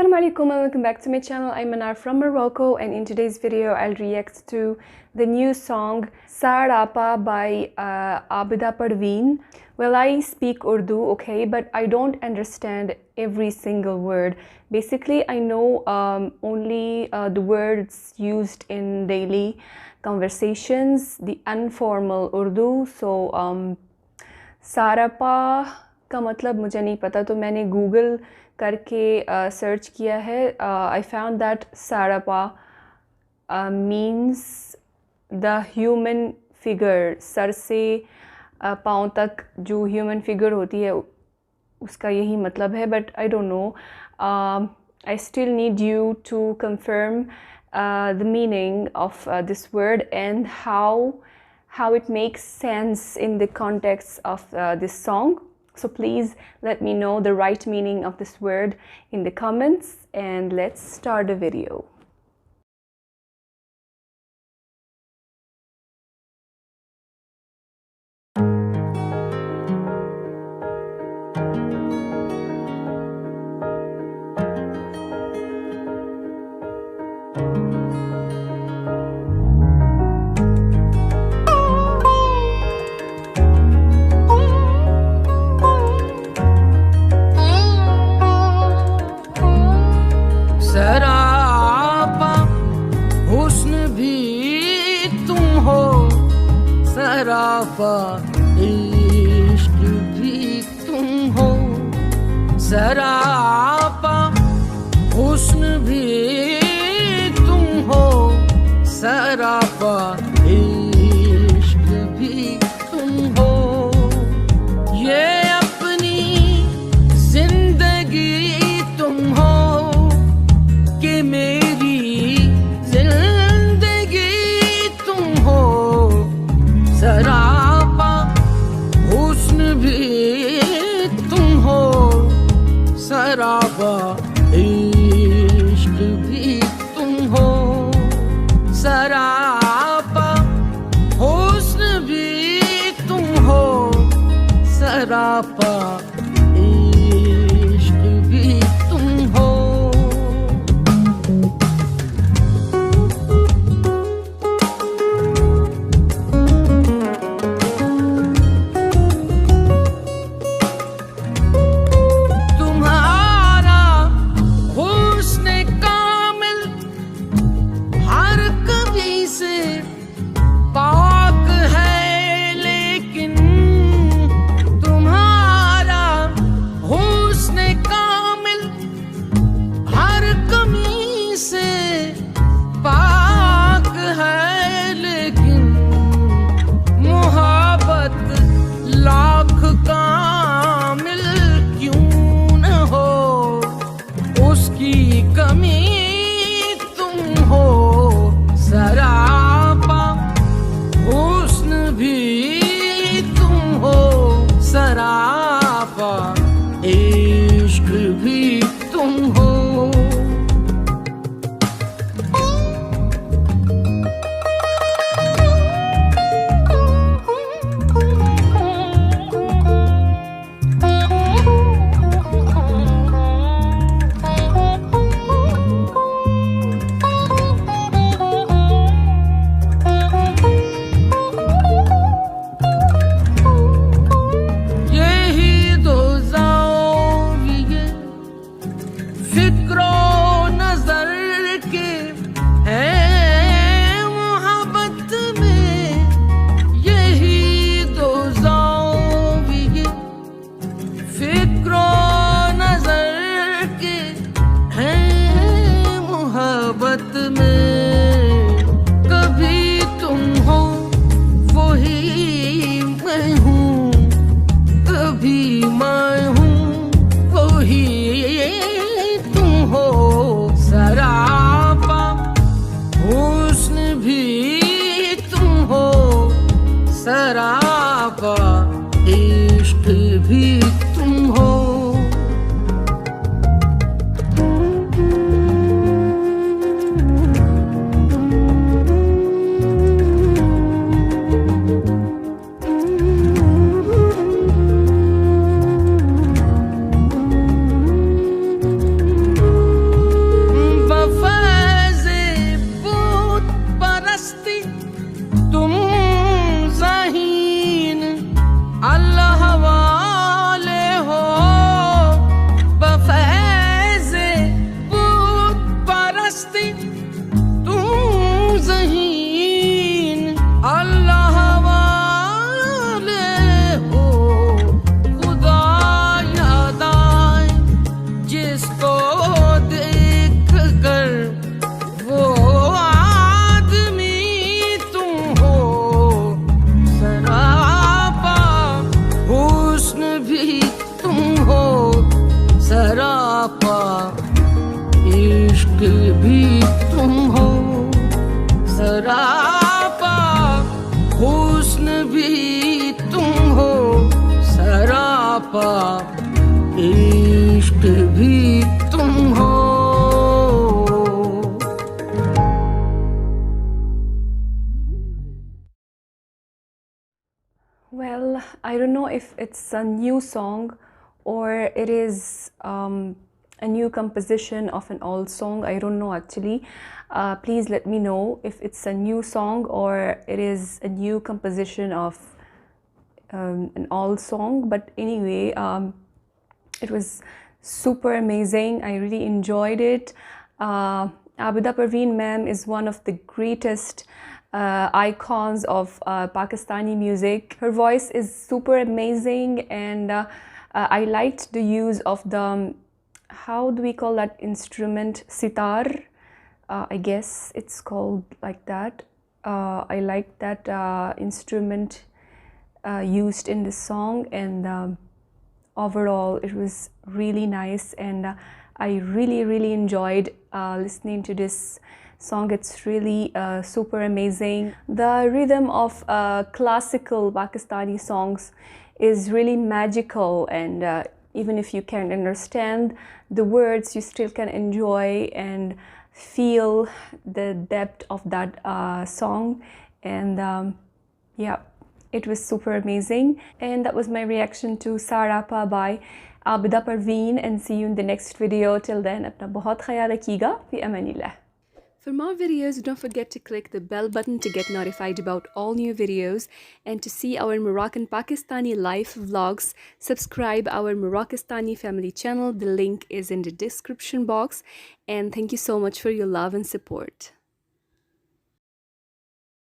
Assalamu alaikum and welcome back to my channel. I'm Manar from Morocco, and in today's video I'll react to the new song Sarapa by Abida Parveen. Well, I speak Urdu, okay, but I don't understand every single word. Basically, I know only the words used in daily conversations, the informal Urdu. So Sarapa का मतलब मुझे नहीं पता, तो मैंने Google करके search किया है. I found that Sarapa means the human figure. Sir से पाँव तक जो human figure होती है उसका यही मतलब है, but I don't know. I still need you to confirm the meaning of this word and how it makes sense in the context of this song. So please let me know the right meaning of this word in the comments, and let's start the video. सरापा हुस्न भी तुम हो, सरापा इश्क भी तुम हो. सरापा हुस्न भी तुम हो, सरापा इश्क भी तुम हो. ये अपनी जिंदगी तुम हो कि मेरी जिंदगी तुम हो. सरापा हुस्न भी तुम हो, सरापा इश्क भी तुम हो. सरापा हुस्न भी तुम हो, सरापा इश्क भी तुम हो. लाख कामिल क्यों न हो, उसकी कमी तुम हो. सरापा हुस्न भी तुम हो, सरापा इश्क भी तुम हो. कभी तुम हो वही मैं हूँ, कभी मैं हूँ वही तुम हो. इश्क भी तुम हो, सरापा हुस्न भी तुम हो, सरापा इश्क भी तुम हो। Well, I don't know if it's a new song or it is a new composition of an old song. I don't know actually. Please let me know if it's a new song or it is a new composition of an old song. But anyway, it was super amazing. I really enjoyed it. Abida Parveen ma'am is one of the greatest icons of Pakistani music. Her voice is super amazing, and I liked the use of the, how do we call that instrument? Sitar. I guess it's called like that. I like that instrument used in this song, and overall it was really nice, and I really enjoyed listening to this song. It's really super amazing. The rhythm of classical Pakistani songs is really magical, and even if you can't understand the words, you still can enjoy and feel the depth of that song. And yeah, it was super amazing. And that was my reaction to Sarapa by Abida Parveen, and see you in the next video. Till then, apna bahut khayal rakhiyega. Fi amanillah. For more videos, don't forget to click the bell button to get notified about all new videos, and to see our Moroccan Pakistani life vlogs, subscribe our Moroccastani family channel. The link is in the description box, and thank you so much for your love and support.